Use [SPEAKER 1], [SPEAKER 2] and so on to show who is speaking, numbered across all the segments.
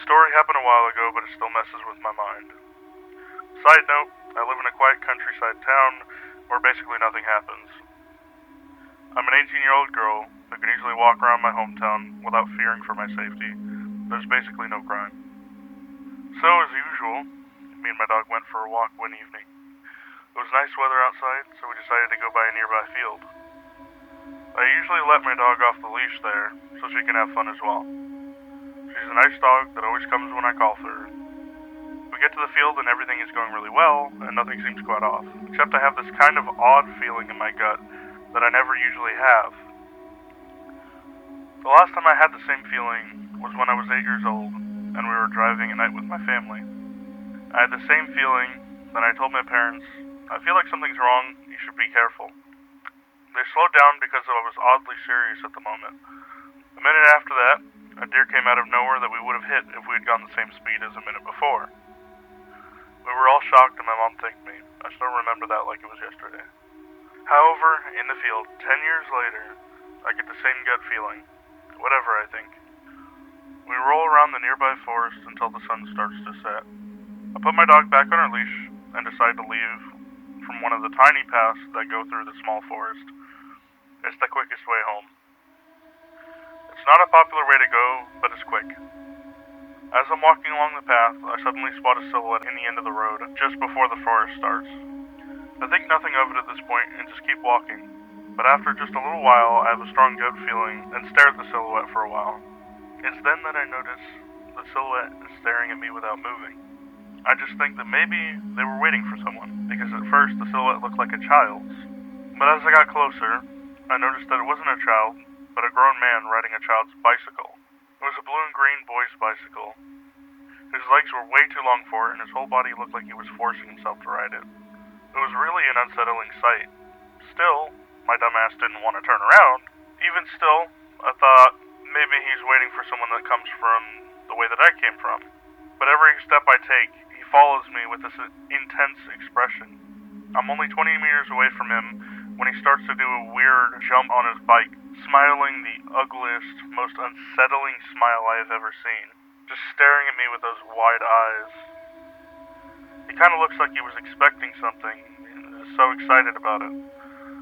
[SPEAKER 1] story happened a while ago, but it still messes with my mind. Side note, I live in a quiet countryside town where basically nothing happens. I'm an 18-year-old girl who can easily walk around my hometown without fearing for my safety. There's basically no crime. So, as usual, me and my dog went for a walk one evening. It was nice weather outside, so we decided to go by a nearby field. I usually let my dog off the leash there, so she can have fun as well. She's a nice dog that always comes when I call for her. We get to the field and everything is going really well, and nothing seems quite off, except I have this kind of odd feeling in my gut that I never usually have. The last time I had the same feeling was when I was 8 years old, and we were driving at night with my family. I had the same feeling, then I told my parents, I feel like something's wrong, you should be careful. They slowed down because I was oddly serious at the moment. A minute after that, a deer came out of nowhere that we would have hit if we had gone the same speed as a minute before. We were all shocked and my mom thanked me. I still remember that like it was yesterday. However, in the field, 10 years later, I get the same gut feeling. Whatever, I think. We roll around the nearby forest until the sun starts to set. I put my dog back on her leash and decide to leave from one of the tiny paths that go through the small forest. It's the quickest way home. It's not a popular way to go, but it's quick. As I'm walking along the path, I suddenly spot a silhouette in the end of the road, just before the forest starts. I think nothing of it at this point and just keep walking. But after just a little while, I have a strong gut feeling and stare at the silhouette for a while. It's then that I notice the silhouette is staring at me without moving. I just think that maybe they were waiting for someone, because at first the silhouette looked like a child's. But as I got closer, I noticed that it wasn't a child, but a grown man riding a child's bicycle. It was a blue and green boy's bicycle. His legs were way too long for it, and his whole body looked like he was forcing himself to ride it. It was really an unsettling sight. Still, my dumb ass didn't want to turn around. Even still, I thought maybe he's waiting for someone that comes from the way that I came from. But every step I take, he follows me with this intense expression. I'm only 20 meters away from him when he starts to do a weird jump on his bike, smiling the ugliest, most unsettling smile I have ever seen, just staring at me with those wide eyes. He kind of looks like he was expecting something, and is so excited about it.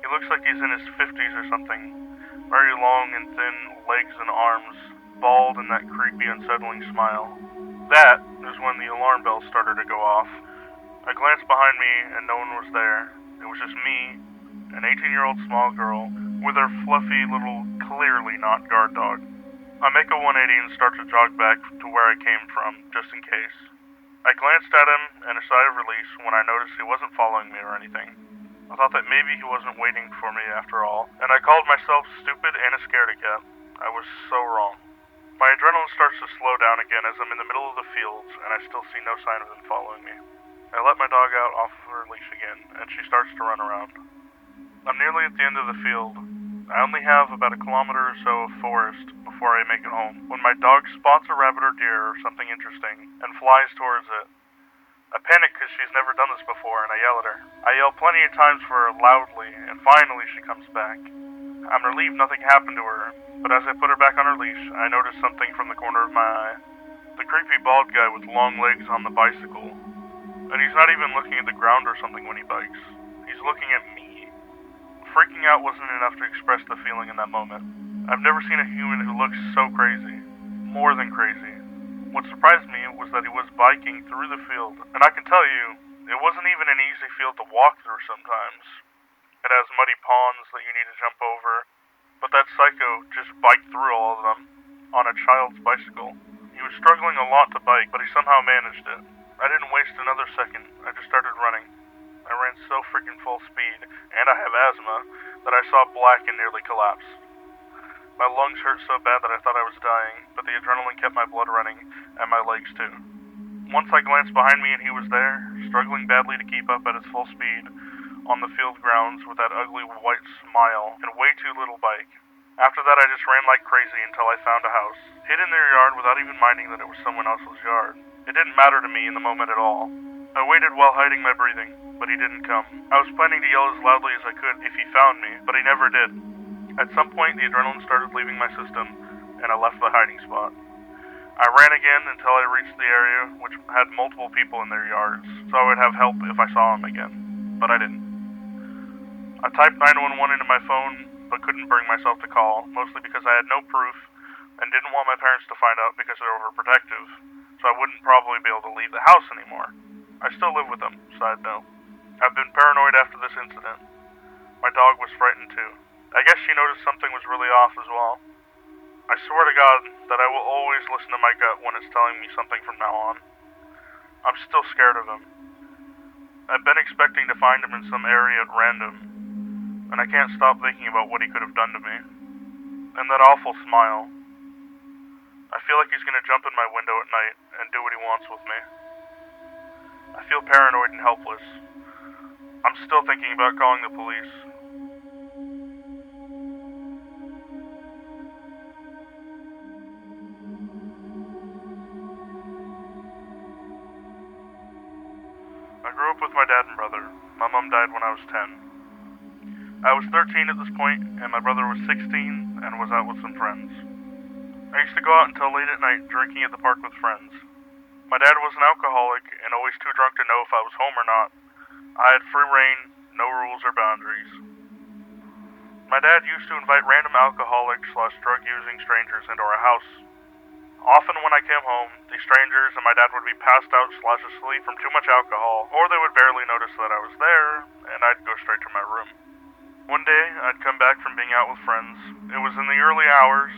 [SPEAKER 1] He looks like he's in his 50s or something, very long and thin legs and arms, bald in that creepy, unsettling smile. That is when the alarm bells started to go off. I glanced behind me and no one was there. It was just me, an 18-year-old small girl, with her fluffy little, clearly not guard dog. I make a 180 and start to jog back to where I came from, just in case. I glanced at him and a sigh of release when I noticed he wasn't following me or anything. I thought that maybe he wasn't waiting for me after all, and I called myself stupid and a scaredy cat. I was so wrong. My adrenaline starts to slow down again as I'm in the middle of the fields, and I still see no sign of him following me. I let my dog out off of her leash again, and she starts to run around. I'm nearly at the end of the field. I only have about 1 kilometer or so of forest before I make it home, when my dog spots a rabbit or deer or something interesting, and flies towards it. I panic because she's never done this before, and I yell at her. I yell plenty of times for her loudly, and finally she comes back. I'm relieved nothing happened to her, but as I put her back on her leash, I notice something from the corner of my eye. The creepy bald guy with long legs on the bicycle. And he's not even looking at the ground or something when he bikes. He's looking at me. Freaking out wasn't enough to express the feeling in that moment. I've never seen a human who looks so crazy. More than crazy. What surprised me was that he was biking through the field. And I can tell you, it wasn't even an easy field to walk through sometimes. It has muddy ponds that you need to jump over. But that psycho just biked through all of them on a child's bicycle. He was struggling a lot to bike, but he somehow managed it. I didn't waste another second. I just started running. I ran so freaking full speed, and I have asthma, that I saw black and nearly collapsed. My lungs hurt so bad that I thought I was dying, but the adrenaline kept my blood running, and my legs too. Once I glanced behind me and he was there, struggling badly to keep up at his full speed, on the field grounds with that ugly white smile and way too little bike. After that I just ran like crazy until I found a house, hid in their yard without even minding that it was someone else's yard. It didn't matter to me in the moment at all. I waited while hiding my breathing, but he didn't come. I was planning to yell as loudly as I could if he found me, but he never did. At some point, the adrenaline started leaving my system, and I left the hiding spot. I ran again until I reached the area, which had multiple people in their yards, so I would have help if I saw him again, but I didn't. I typed 911 into my phone, but couldn't bring myself to call, mostly because I had no proof and didn't want my parents to find out because they're overprotective, so I wouldn't probably be able to leave the house anymore. I still live with them, side note. I've been paranoid after this incident. My dog was frightened too. I guess she noticed something was really off as well. I swear to God that I will always listen to my gut when it's telling me something from now on. I'm still scared of him. I've been expecting to find him in some area at random, and I can't stop thinking about what he could have done to me. And that awful smile. I feel like he's gonna jump in my window at night and do what he wants with me. I feel paranoid and helpless. I'm still thinking about calling the police. I grew up with my dad and brother. My mom died when I was 10. I was 13 at this point, and my brother was 16 and was out with some friends. I used to go out until late at night drinking at the park with friends. My dad was an alcoholic and always too drunk to know if I was home or not. I had free reign, no rules or boundaries. My dad used to invite random alcoholic/drug-using strangers into our house. Often when I came home, these strangers and my dad would be passed out/asleep from too much alcohol, or they would barely notice that I was there, and I'd go straight to my room. One day, I'd come back from being out with friends. It was in the early hours.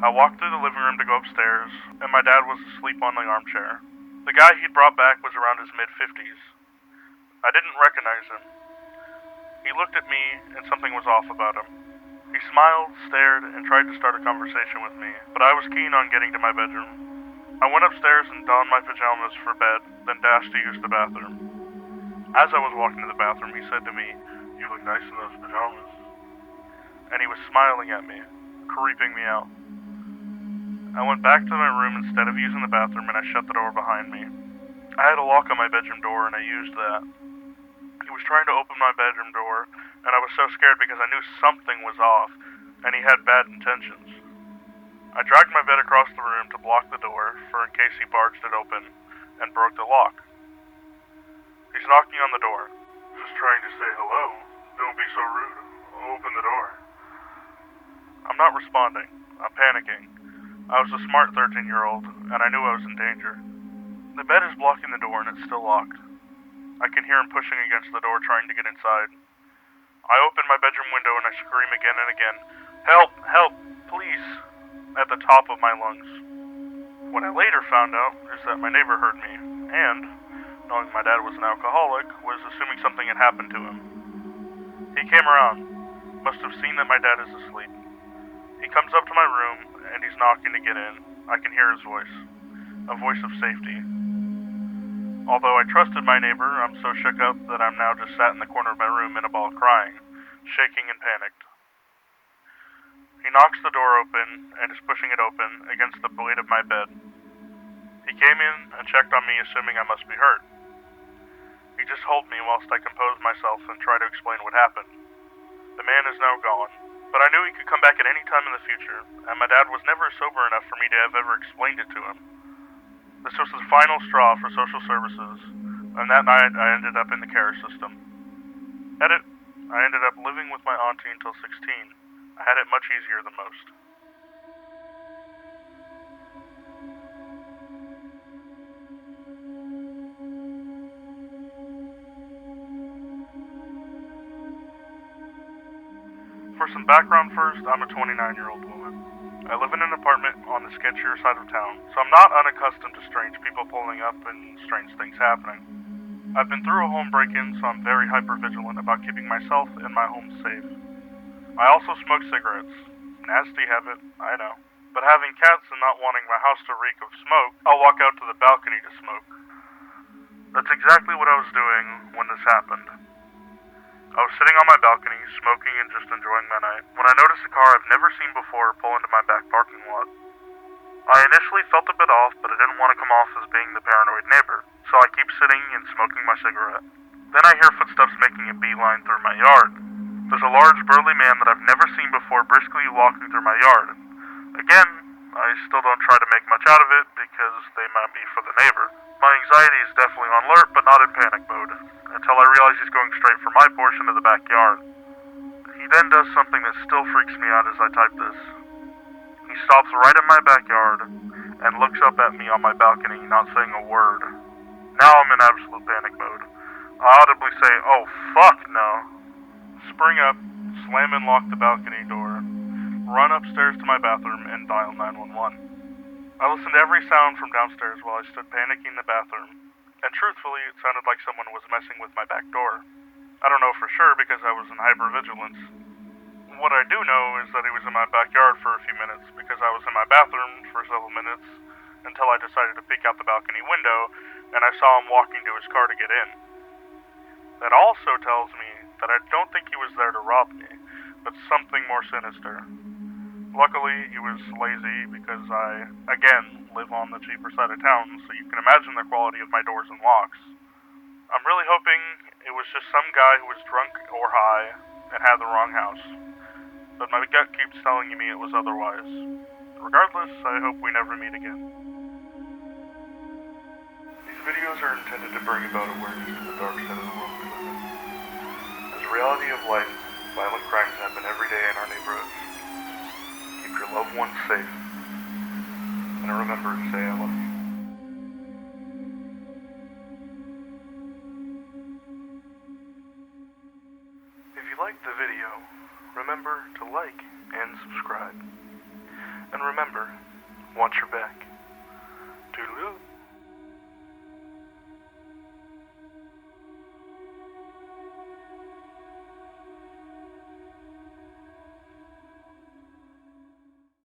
[SPEAKER 1] I walked through the living room to go upstairs, and my dad was asleep on the armchair. The guy he'd brought back was around his mid-50s. I didn't recognize him. He looked at me, and something was off about him. He smiled, stared, and tried to start a conversation with me, but I was keen on getting to my bedroom. I went upstairs and donned my pajamas for bed, then dashed to use the bathroom. As I was walking to the bathroom, he said to me, "You look nice in those pajamas." And he was smiling at me, creeping me out. I went back to my room instead of using the bathroom, and I shut the door behind me. I had a lock on my bedroom door, and I used that. He was trying to open my bedroom door, and I was so scared because I knew something was off, and he had bad intentions. I dragged my bed across the room to block the door, for in case he barged it open, and broke the lock. He's knocking on the door. "Just trying to say hello. Don't be so rude. Open the door." I'm not responding. I'm panicking. I was a smart 13-year-old, and I knew I was in danger. The bed is blocking the door, and it's still locked. I can hear him pushing against the door, trying to get inside. I open my bedroom window and I scream again and again, "Help! Help! Please!" at the top of my lungs. What I later found out is that my neighbor heard me, and, knowing my dad was an alcoholic, was assuming something had happened to him. He came around, must have seen that my dad is asleep. He comes up to my room, and he's knocking to get in. I can hear his voice, a voice of safety. Although I trusted my neighbor, I'm so shook up that I'm now just sat in the corner of my room in a ball crying, shaking and panicked. He knocks the door open and is pushing it open against the blade of my bed. He came in and checked on me, assuming I must be hurt. He just held me whilst I composed myself and tried to explain what happened. The man is now gone, but I knew he could come back at any time in the future, and my dad was never sober enough for me to have ever explained it to him. This was the final straw for social services, and that night I ended up in the care system. Edit, I ended up living with my auntie until 16. I had it much easier than most. For some background first, I'm a 29-year-old woman. I live in an apartment on the sketchier side of town, so I'm not unaccustomed to strange people pulling up and strange things happening. I've been through a home break-in, so I'm very hyper-vigilant about keeping myself and my home safe. I also smoke cigarettes. Nasty habit, I know. But having cats and not wanting my house to reek of smoke, I'll walk out to the balcony to smoke. That's exactly what I was doing when this happened. I was sitting on my balcony, smoking and just enjoying my night, when I noticed a car I've never seen before pull into my back parking lot. I initially felt a bit off, but I didn't want to come off as being the paranoid neighbor, so I keep sitting and smoking my cigarette. Then I hear footsteps making a beeline through my yard. There's a large, burly man that I've never seen before briskly walking through my yard. Again, I still don't try to make much out of it because they might be for the neighbor. My anxiety is definitely on alert, but not in panic mode, until I realize he's going straight for my portion of the backyard. He then does something that still freaks me out as I type this. He stops right in my backyard and looks up at me on my balcony, not saying a word. Now I'm in absolute panic mode. I audibly say, "Oh, fuck no." Spring up, slam and lock the balcony door, run upstairs to my bathroom, and dial 911. I listened to every sound from downstairs while I stood panicking in the bathroom, and truthfully, it sounded like someone was messing with my back door. I don't know for sure because I was in hypervigilance. What I do know is that he was in my backyard for a few minutes because I was in my bathroom for several minutes until I decided to peek out the balcony window and I saw him walking to his car to get in. That also tells me that I don't think he was there to rob me, but something more sinister. Luckily, he was lazy because I, again, live on the cheaper side of town, so you can imagine the quality of my doors and locks. I'm really hoping it was just some guy who was drunk or high and had the wrong house, but my gut keeps telling me it was otherwise. Regardless, I hope we never meet again. These videos are intended to bring about awareness to the dark side of the world we live in. As a reality of life, violent crimes happen every day in our neighborhoods. Keep your loved ones safe, and remember to say I love you. If you liked the video, remember to like and subscribe. And remember, watch your back. Toodaloo.